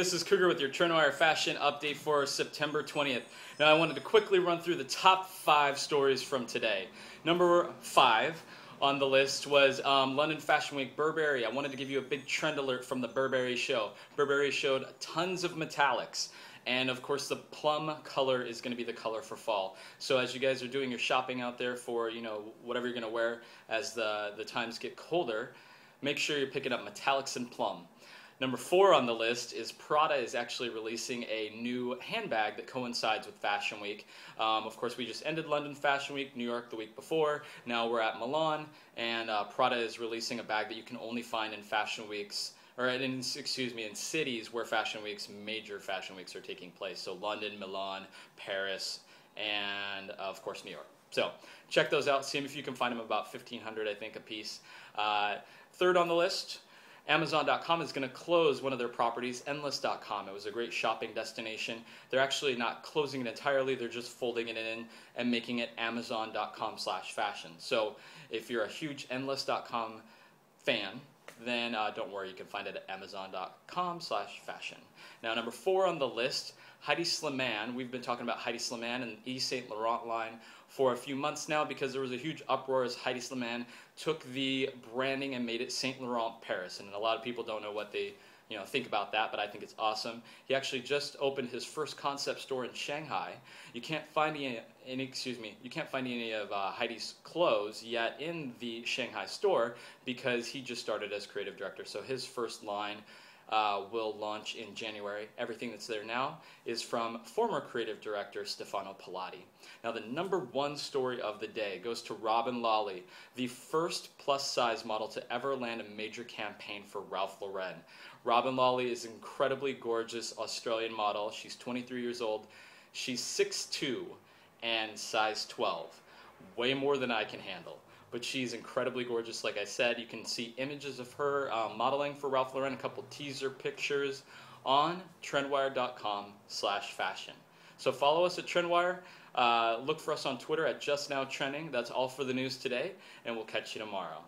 this is Cougar with your Trendwire fashion update for September 20th. Now I wanted to quickly run through the top 5 stories from today. Number 5 on the list was London Fashion Week Burberry. I wanted to give you a big trend alert from the Burberry show. Burberry showed tons of metallics. And of course the plum color is going to be the color for fall. So as you guys are doing your shopping out there for, whatever you're going to wear as the times get colder, make sure you're picking up metallics and plum. Number 4 on the list is Prada is actually releasing a new handbag that coincides with Fashion Week. Of course, we just ended London Fashion Week, New York the week before. Now we're at Milan, and Prada is releasing a bag that you can only find in Fashion Weeks, or in cities where major Fashion Weeks are taking place. So London, Milan, Paris, and of course New York. So check those out. See them if you can find them about $1,500, I think, a piece. Third on the list, Amazon.com is going to close one of their properties, Endless.com. It was a great shopping destination. They're actually not closing it entirely. They're just folding it in and making it Amazon.com/fashion. So if you're a huge Endless.com fan, then don't worry, you can find it at Amazon.com/fashion. Now, number 4 on the list, Heidi Slimane. We've been talking about Heidi Slimane and the Yves Saint Laurent line for a few months now because there was a huge uproar as Heidi Slimane took the branding and made it Saint Laurent Paris. And a lot of people don't know what they think about that, but I think it's awesome. He actually just opened his first concept store in Shanghai. You can't find any of Heidi's clothes yet in the Shanghai store because he just started as creative director. So his first line will launch in January. Everything that's there now is from former creative director Stefano Pilati. Now the number 1 story of the day goes to Robin Lawley, the first plus-size model to ever land a major campaign for Ralph Lauren. Robin Lawley is an incredibly gorgeous Australian model. She's 23 years old. She's 6'2" and size 12. Way more than I can handle. But she's incredibly gorgeous, like I said. You can see images of her modeling for Ralph Lauren, a couple teaser pictures on trendwire.com/fashion. So follow us at Trendwire. Look for us on Twitter at JustNowTrending. That's all for the news today, and we'll catch you tomorrow.